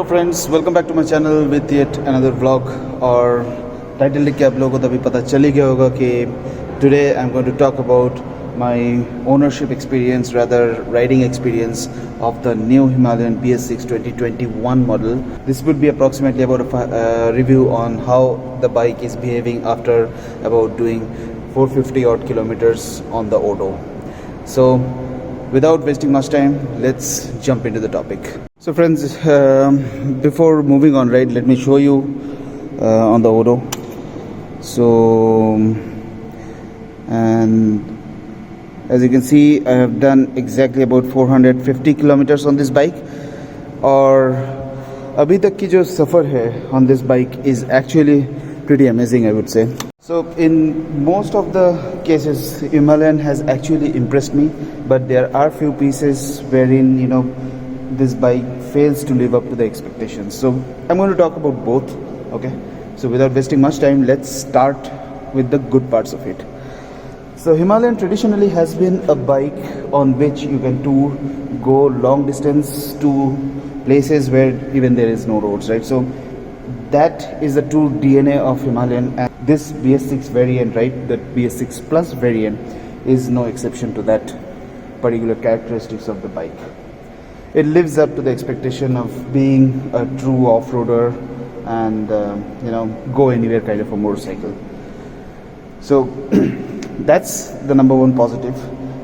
friends, welcome back to my channel with yet another vlog. और title लिख के आप लोगों को तभी पता चल ही गया होगा कि today I'm going to talk about my ownership experience, rather riding experience of the new Himalayan BS6 2021 model. This would be approximately about a review on how the bike is behaving after about doing 450 odd kilometers on the auto. So without wasting much time, let's jump into the topic. So friends, before moving on, right, let me show you on the auto. So, and as you can see, I have done exactly about 450 kilometers on this bike. और अभी तक की जो सफ़र है on this bike is actually pretty amazing, I would say. So in most of the cases, Himalayan has actually impressed me, but there are few pieces wherein, you know, this bike fails to live up to the expectations. So I'm going to talk about both. Okay, so without wasting much time, let's start with the good parts of it. So Himalayan traditionally has been a bike on which you can tour, go long distance to places where even there is no roads, right? So that is the true DNA of Himalayan, and this BS6 variant, right, the BS6 Plus variant is no exception to that particular characteristics of the bike. It lives up to the expectation of being a true off-roader and you know, go anywhere kind of a motorcycle. So that's the number one positive.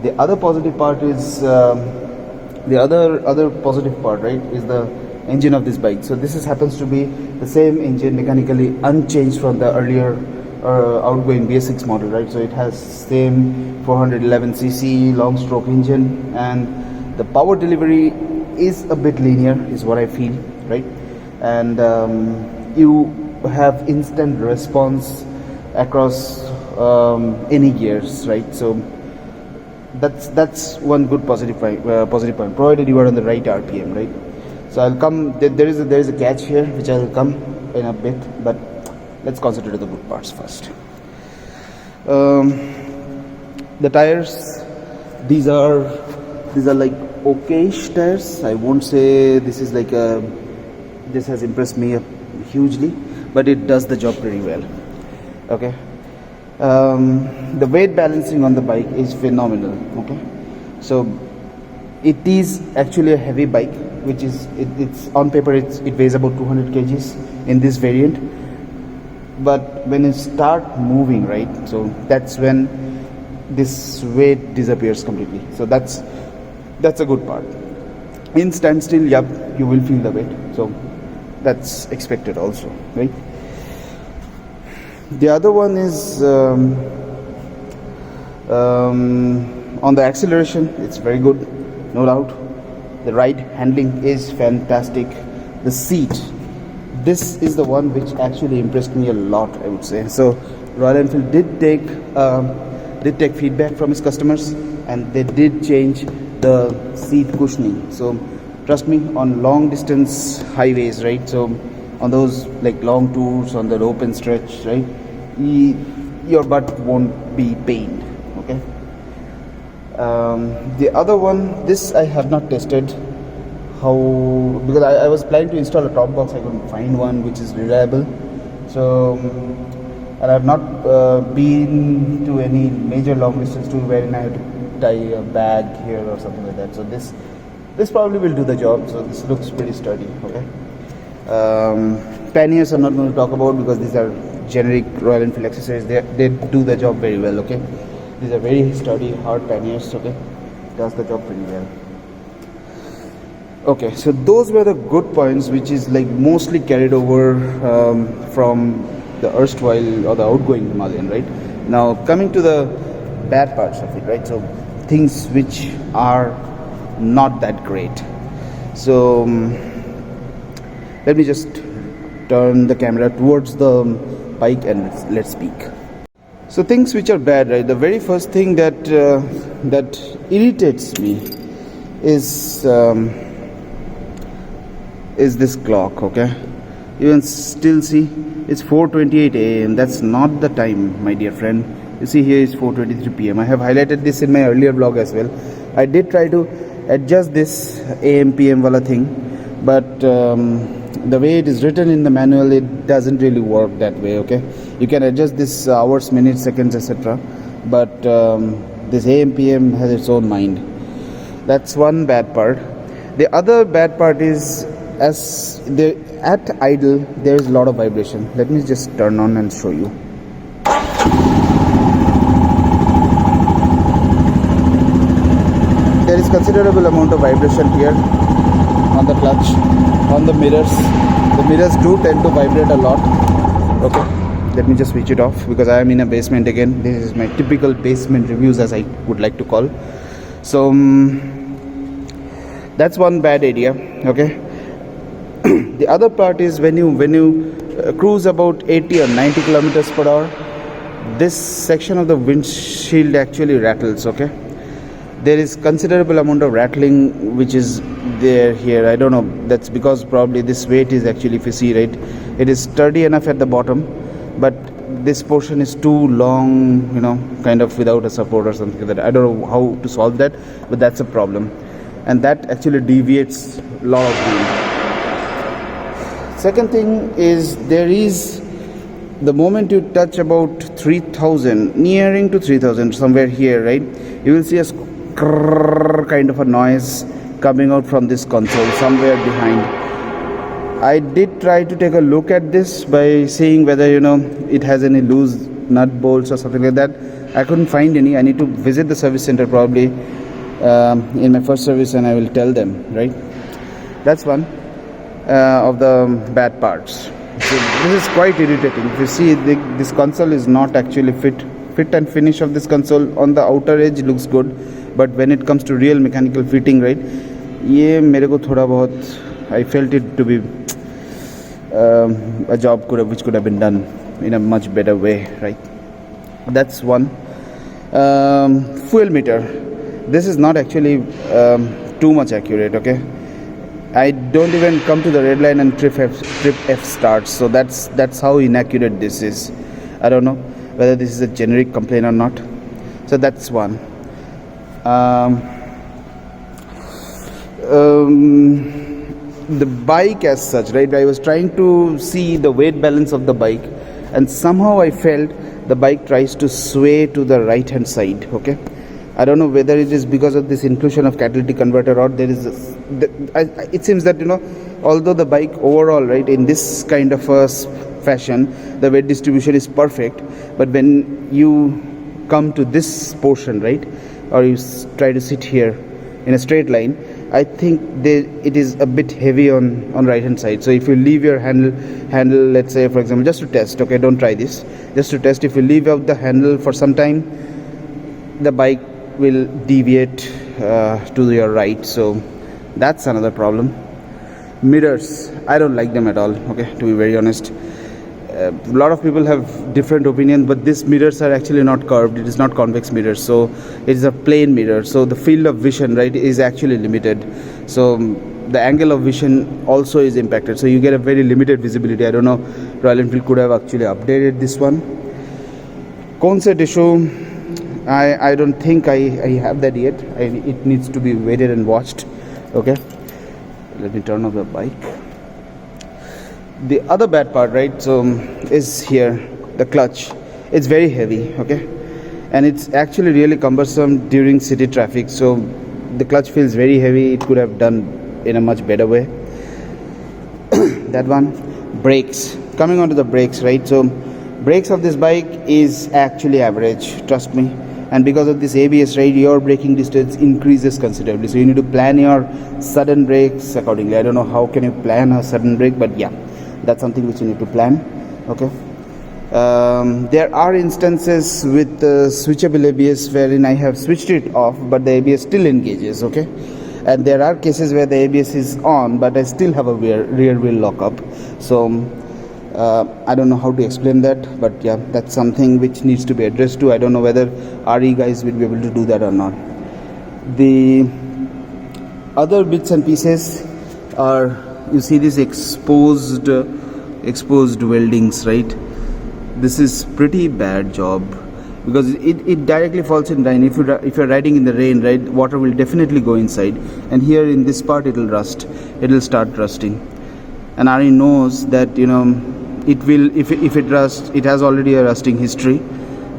The other positive part is the other positive part, right, is the engine of this bike. So this happens to be the same engine, mechanically unchanged from the earlier outgoing BS6 model, right? So it has same 411cc long stroke engine, and the power delivery is a bit linear, is what I feel, right? And you have instant response across any gears, right? So that's one good positive point, provided you are on the right RPM, right? So I'll come. There is a catch here, which I'll come in a bit, but let's concentrate on the good parts first. The tires, these are like okayish tires. I won't say this is like this has impressed me hugely, but it does the job pretty well. Okay. The weight balancing on the bike is phenomenal. Okay, so it is actually a heavy bike, which is it's on paper it weighs about 200 kgs in this variant, but when you start moving, right, so that's when this weight disappears completely. So that's a good part. In standstill, yep, you will feel the weight, so that's expected also, right? The other one is on the acceleration, it's very good, no doubt. The ride handling is fantastic. The seat, this is the one which actually impressed me a lot, I would say. So Royal Enfield did take feedback from its customers, and they did change the seat cushioning. So trust me, on long distance highways, right, so on those like long tours on the open stretch, right, your butt won't be pained. Okay. The other one, this I have not tested, because I was planning to install a top box. I couldn't find one which is reliable. So and I have not been to any major long distance tour wherein I have to tie a bag here or something like that. So this probably will do the job. So this looks pretty sturdy. Okay. Panniers I'm not going to talk about because these are generic Royal Enfield accessories. They do the job very well. Okay. These are very sturdy, hard panniers. Okay, does the job pretty well. Okay, so those were the good points, which is like mostly carried over from the erstwhile or the outgoing Himalayan, right? Now coming to the bad parts of it, right? So things which are not that great. So let me just turn the camera towards the bike and let's speak. So things which are bad, right? The very first thing that irritates me is this clock. Okay, you can still see it's 4:28 a.m. That's not the time, my dear friend. You see here is 4:23 p.m. I have highlighted this in my earlier vlog as well. I did try to adjust this AM PM wala thing, but the way it is written in the manual, it doesn't really work that way. Okay, you can adjust this hours, minutes, seconds, etc., but this AM PM has its own mind. That's one bad part. The other bad part is, at idle there is a lot of vibration. Let me just turn on and show you. There is considerable amount of vibration here on the clutch, on the mirrors. The mirrors do tend to vibrate a lot. Okay, let me just switch it off because I am in a basement again. This is my typical basement reviews, as I would like to call. So that's one bad area. Okay. The other part is when you cruise about 80 or 90 kilometers per hour, this section of the windshield actually rattles. Okay, there is considerable amount of rattling which is there here. I don't know, that's because probably this weight is actually, if you see, right, it is sturdy enough at the bottom, but this portion is too long, you know, kind of without a support or something like that. I don't know how to solve that, but that's a problem, and that actually deviates a lot of wind. Second thing is, there is, the moment you touch about 3000, nearing to 3000, somewhere here, right, you will see a kind of a noise coming out from this console somewhere behind. I did try to take a look at this by seeing whether, you know, it has any loose nut bolts or something like that. I couldn't find any. I need to visit the service center probably in my first service, and I will tell them, right? That's one of the bad parts. So this is quite irritating. If you see, this console is not actually fit and finish of this console on the outer edge looks good, but when it comes to real mechanical fitting, right, ये मेरे को थोड़ा बहुत, I felt it to be a job which could have been done in a much better way, right? That's one. Fuel meter, this is not actually too much accurate. Okay, I don't even come to the red line and trip F starts. So that's how inaccurate this is. I don't know whether this is a generic complaint or not. So that's one. The bike as such, right, I was trying to see the weight balance of the bike, and somehow I felt the bike tries to sway to the right hand side. Okay, I don't know whether it is because of this inclusion of catalytic converter, or there is it seems that, you know, although the bike overall, right, in this kind of a fashion, the weight distribution is perfect, but when you come to this portion, right, or you try to sit here in a straight line, I think it is a bit heavy on right hand side. So if you leave your handle, let's say for example, just to test, okay, don't try this, just to test, if you leave out the handle for some time, the bike will deviate to your right. So that's another problem. Mirrors, I don't like them at all, okay, to be very honest. A lot of people have different opinions, but these mirrors are actually not curved. It is not convex mirror, so it is a plane mirror, so the field of vision, right, is actually limited. So the angle of vision also is impacted, so you get a very limited visibility. I don't know, Royal Enfield could have actually updated this one. Concept issue, I don't think I have that yet. It needs to be waited and watched. Okay, let me turn off the bike. The other bad part, right, so is here, the clutch. It's very heavy, okay, and it's actually really cumbersome during city traffic. So the clutch feels very heavy. It could have done in a much better way. That one. Brakes, coming on to the brakes, right, so brakes of this bike is actually average, trust me, and because of this ABS, right, your braking distance increases considerably, so you need to plan your sudden brakes accordingly. I don't know how can you plan a sudden brake, but yeah, that's something which you need to plan. Okay, there are instances with switchable ABS wherein I have switched it off, but the ABS still engages. Okay, and there are cases where the ABS is on, but I still have a rear wheel lockup. So I don't know how to explain that, but yeah, that's something which needs to be addressed too. I don't know whether RE guys will be able to do that or not. The other bits and pieces are, you see this exposed weldings, right? This is pretty bad job because it directly falls in rain. If you're riding in the rain, right, water will definitely go inside, and here in this part it will rust. It will start rusting, and Ari knows that, you know, it will, if it rusts, it has already a rusting history.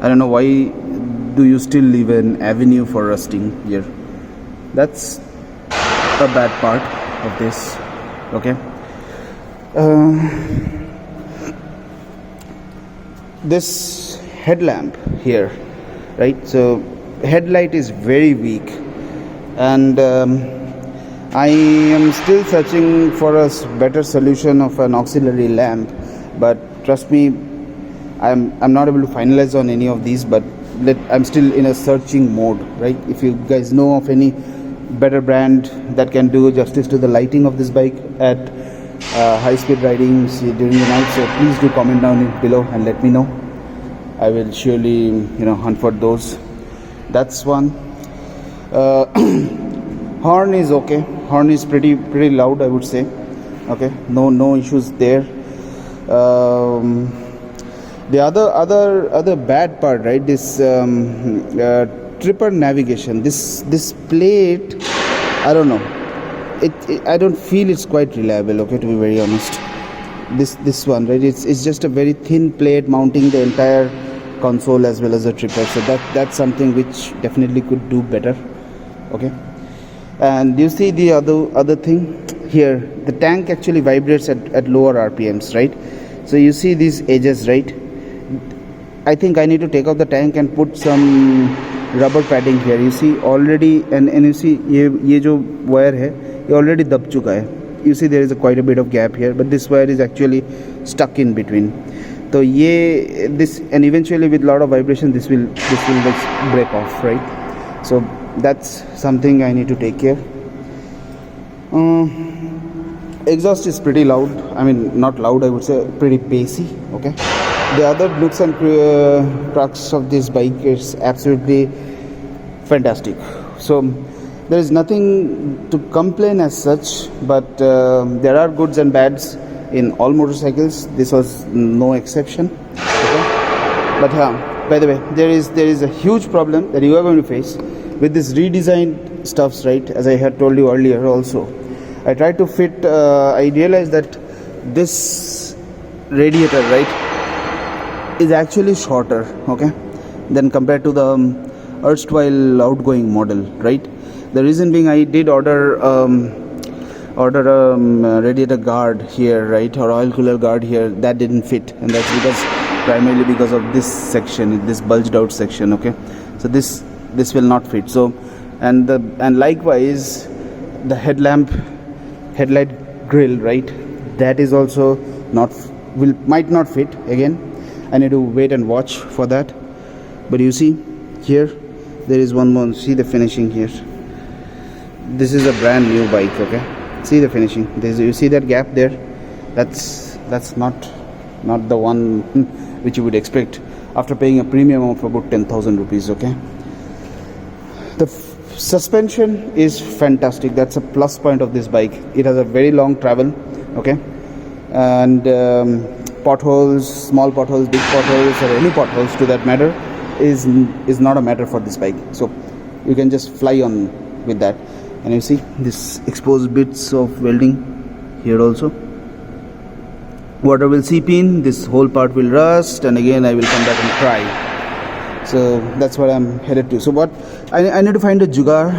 I don't know why do you still leave an avenue for rusting here. That's a bad part of this. Okay, this headlamp here, right? So headlight is very weak, and I am still searching for a better solution of an auxiliary lamp, but trust me, I'm not able to finalize on any of these, but I'm still in a searching mode, right? If you guys know of any better brand that can do justice to the lighting of this bike at high speed ridings during the night, so please do comment down below and let me know. I will surely, you know, hunt for those. That's one. Horn is okay. Horn is pretty loud, I would say. Okay, no issues there. The other bad part, right? This tripper navigation. This plate, I don't know. I don't feel it's quite reliable. Okay, to be very honest. This one, right? It's just a very thin plate mounting the entire console as well as the tripper. So that's something which definitely could do better. Okay. And you see the other thing here, the tank actually vibrates at lower RPMs, right? So you see these edges, right? I think I need to take out the tank and put some rubber padding here. You see already, and you see ये जो wire है ये already दब चुका है. You see there is quite a bit of gap here, but this wire is actually stuck in between. So this, and eventually with lot of vibration this will break off, right? So that's something I need to take care. Exhaust is pretty loud. I mean, not loud, I would say pretty bassy. Okay. The other nooks and cracks of this bike is absolutely fantastic. So there is nothing to complain as such, but there are goods and bads in all motorcycles. This was no exception. Okay. But by the way, there is a huge problem that you are going to face with this redesigned stuffs, right? As I had told you earlier also, I tried to fit, I realized that this radiator, right, is actually shorter, okay, than compared to the erstwhile outgoing model, right? The reason being, I did order a radiator guard here, right, or oil cooler guard here. That didn't fit, and that's primarily because of this section, this bulged out section. Okay, so this will not fit. So and likewise the headlight grill, right, that is also might not fit. Again, I need to wait and watch for that. But you see here there is one more. See the finishing here. This is a brand new bike. Okay, see the finishing. You see that gap there? That's not the one which you would expect after paying a premium of about 10,000 rupees. Okay, the suspension is fantastic. That's a plus point of this bike. It has a very long travel. Okay, and potholes, small potholes, big potholes, or any potholes to that matter is not a matter for this bike. So you can just fly on with that. And you see this exposed bits of welding here also. Water will seep in, this whole part will rust, and again I will come back and cry. So that's what I'm headed to. So what I need to find a jugaad,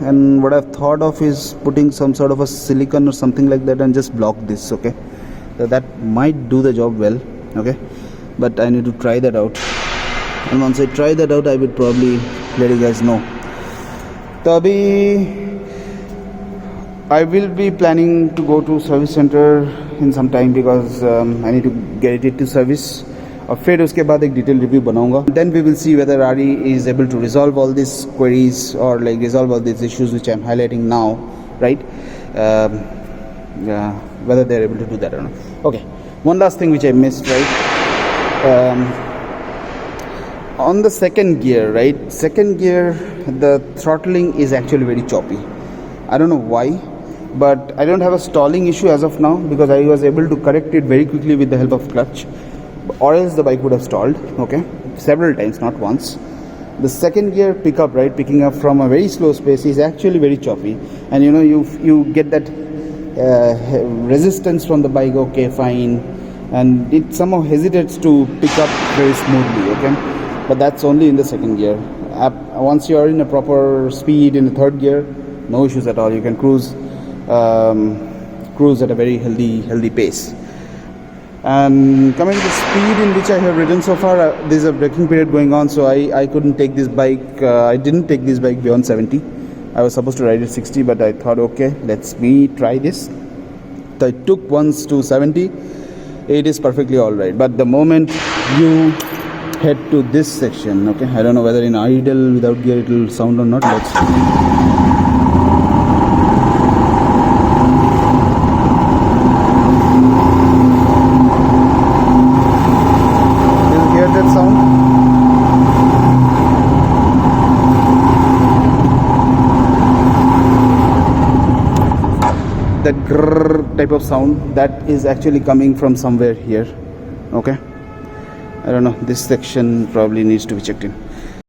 and what I've thought of is putting some sort of a silicone or something like that and just block this. Okay, so that might do the job well. Okay, but I need to try that out, and once I try that out I will probably let you guys know. So I will be planning to go to service center in some time because I need to get it to service. और फिर उसके बाद एक detailed review बनाऊंगा. Then we will see whether Ari is able to resolve all these queries or like resolve all these issues which I'm highlighting now, right? Whether they're able to do that or not. Okay, one last thing which I missed, right? On the second gear, right? Second gear, the throttling is actually very choppy. I don't know why, but I don't have a stalling issue as of now because I was able to correct it very quickly with the help of clutch, or else the bike would have stalled. Okay, several times, not once. The second gear picking up from a very slow space is actually very choppy, and you know you get that resistance from the bike, okay, fine, and it somehow hesitates to pick up very smoothly, okay, but that's only in the second gear. Once you are in a proper speed in the third gear, no issues at all. You can cruise at a very healthy pace. And coming to the speed in which I have ridden so far, there's a braking period going on, so I couldn't take this bike, I didn't take this bike beyond 70. I was supposed to ride it 60, but I thought, okay, let's me try this. So I took once to 70. It is perfectly alright, but the moment you head to this section, okay, I don't know whether in idle without gear it will sound or not. Let's see. That grrr type of sound, that is actually coming from somewhere here, okay. I don't know, this section probably needs to be checked in.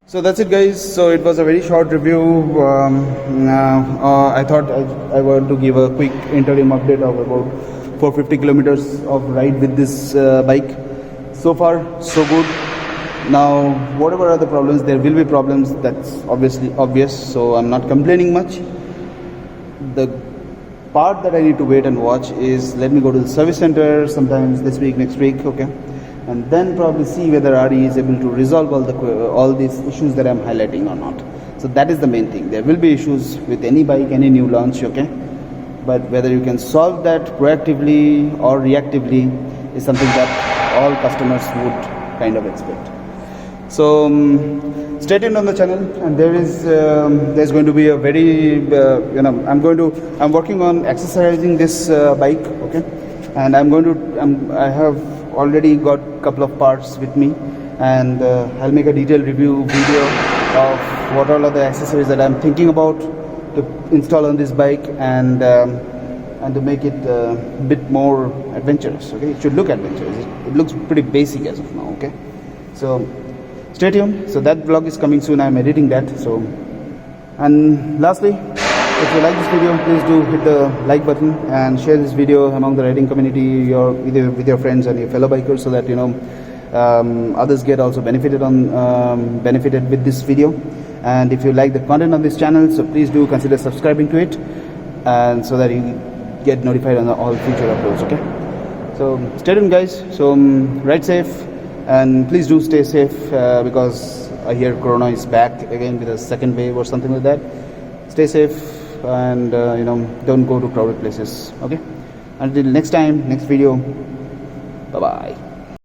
So that's it, guys. So it was a very short review. I thought I want to give a quick interim update of about 450 kilometers of ride with this bike. So far so good. Now whatever are the problems, there will be problems, that's obviously obvious, so I'm not complaining much. The part that I need to wait and watch is, let me go to the service center sometimes this week, next week, okay, and then probably see whether RE is able to resolve all these issues that I'm highlighting or not. So that is the main thing. There will be issues with any bike, any new launch, okay, but whether you can solve that proactively or reactively is something that all customers would kind of expect. So stay tuned on the channel, and there's going to be a very I'm working on accessorizing this bike, okay, and I have already got a couple of parts with me, and I'll make a detailed review video of what all are the accessories that I'm thinking about to install on this bike, and to make it a bit more adventurous, okay. It should look adventurous. It looks pretty basic as of now, okay. So stay tuned. So that vlog is coming soon. I'm editing that. So, and lastly, if you like this video, please do hit the like button and share this video among the riding community, with your friends and your fellow bikers, so that others get also benefited with this video. And if you like the content on this channel, so please do consider subscribing to it, and so that you get notified on all future uploads, okay. So stay tuned, guys. So ride safe. And please do stay safe, because I hear Corona is back again with a second wave or something like that. Stay safe, and don't go to crowded places, okay. Until next time, next video, bye bye.